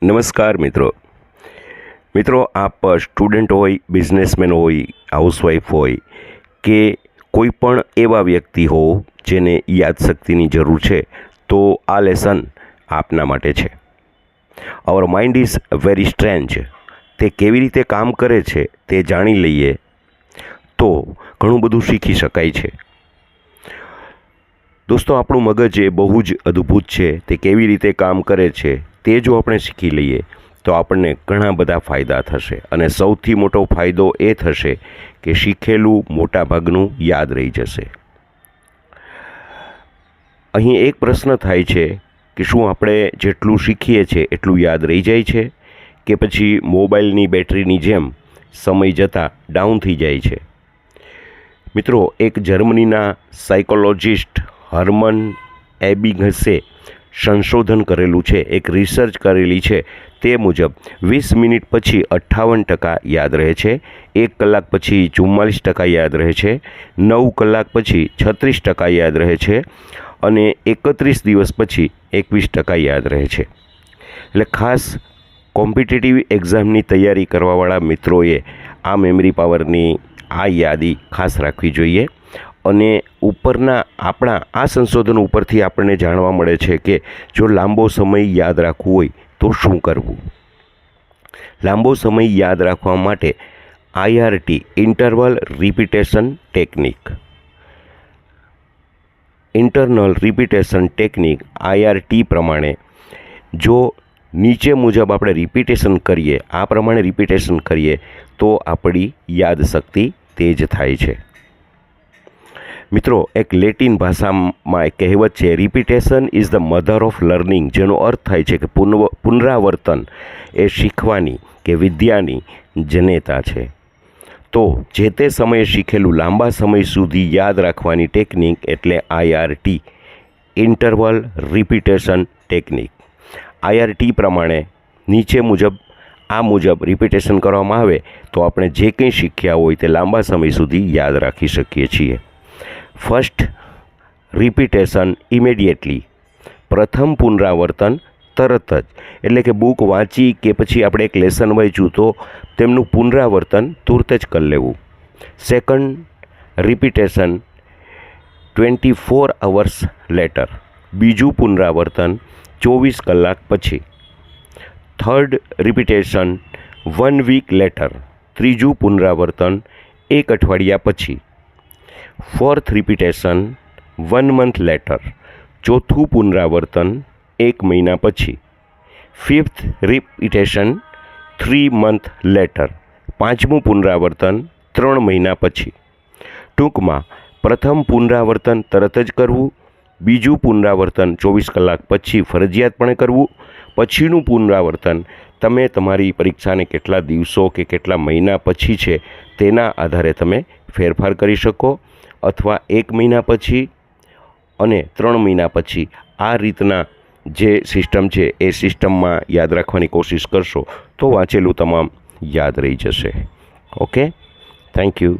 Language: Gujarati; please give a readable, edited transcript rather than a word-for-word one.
નમસ્કાર મિત્રો આપ સ્ટુડન્ટ હોય, બિઝનેસમેન હોય, હાઉસવાઈફ હોય કે કોઈ પણ એવા વ્યક્તિ હો જેને યાદશક્તિની જરૂર છે તો આ લેસન આપના માટે છે. અવર માઇન્ડ ઇઝ વેરી સ્ટ્રેન્જ. તે કેવી રીતે કામ કરે છે તે જાણી લઈએ તો ઘણું બધું શીખી શકાય છે. દોસ્તો, આપણું મગજ એ બહુ જ અદ્ભુત છે. તે કેવી રીતે કામ કરે છે તે જો આપણે શીખી લઈએ તો આપણને ઘણા બધા ફાયદા થશે, અને સૌથી મોટો ફાયદો એ થશે કે શીખેલું મોટાભાગનું યાદ રહી જશે. અહીં એક પ્રશ્ન થાય છે કે શું આપણે જેટલું શીખીએ છીએ એટલું યાદ રહી જાય છે કે પછી મોબાઈલની બેટરીની જેમ સમય જતાં ડાઉન થઈ જાય છે? મિત્રો, એક જર્મનીના સાયકોલોજિસ્ટ હર્મન એબિંગસે સંશોધન કરેલું છે, એક રિસર્ચ કરેલી છે. તે મુજબ 20 મિનિટ પછી 58% યાદ રહે છે, 1 કલાક પછી 44% યાદ રહે છે, 9 કલાક પછી 36% યાદ રહે છે અને 31 દિવસ પછી 21% યાદ રહે છે. એટલે ખાસ કોમ્પિટિટિવ એક્ઝામની તૈયારી કરવાવાળા મિત્રોએ આ મેમરી પાવરની આ યાદી ખાસ રાખવી જોઈએ. અને ઉપરના આપણા આ સંશોધન ઉપરથી આપણને જાણવા મળે છે કે જો લાંબો સમય યાદ રાખવું હોય તો શું કરવું. લાંબો સમય યાદ રાખવા માટે IRT interval repetition technique, internal repetition technique IRT પ્રમાણે જો નીચે મુજબ આપણે રિપીટેશન કરીએ, આ પ્રમાણે રિપીટેશન કરીએ તો આપણી યાદશક્તિ તેજ થાય છે. મિત્રો, એક લેટિન ભાષામાં એક કહેવત છે, repetition is the mother of learning, જેનો અર્થ થાય છે કે પુનરાવર્તન એ શીખવાની કે વિદ્યાની જનેતા છે. તો જે તે સમયે શીખેલું લાંબા સમય સુધી યાદ રાખવાની ટેકનિક એટલે IRT interval repetition technique. IRT પ્રમાણે નીચે મુજબ રિપીટેશન કરવામાં આવે તો આપણે જે કંઈ શીખ્યા હોય તે લાંબા સમય સુધી યાદ રાખી શકીએ છીએ. ફર્સ્ટ રિપીટેશન ઇમિડિયેટલી, પ્રથમ પુનરાવર્તન તરત જ, એટલે કે બુક વાંચી કે પછી આપણે એક લેસન વાંચ્યું તો તેમનું પુનરાવર્તન તુરત જ કરી લેવું. સેકન્ડ રિપીટેશન 24 અવર્સ લેટર, બીજું પુનરાવર્તન 24 કલાક પછી. થર્ડ રિપીટેશન 1 વીક લેટર, ત્રીજું પુનરાવર્તન 1 અઠવાડિયા પછી. ફોર્થ રિપીટેશન 1 મંથ લેટર, ચોથું પુનરાવર્તન 1 મહિના પછી. ફિફ્થ રિપીટેશન 3 મંથ લેટર, પાંચમું પુનરાવર્તન 3 મહિના પછી. ટૂંકમાં પ્રથમ પુનરાવર્તન તરત જ કરવું, બીજું પુનરાવર્તન 24 કલાક પછી ફરજિયાતપણે કરવું, પછીનું પુનરાવર્તન તમે તમારી પરીક્ષાને કેટલા દિવસો કે કેટલા મહિના પછી છે તેના આધારે તમે ફેરફાર કરી શકો, અથવા 1 મહિના પછી અને 3 મહિના પછી. આ રીતના જે સિસ્ટમ છે એ સિસ્ટમમાં યાદ રાખવાની કોશિશ કરશો તો વાંચેલું તમામ યાદ રહી જશે. Okay, thank you.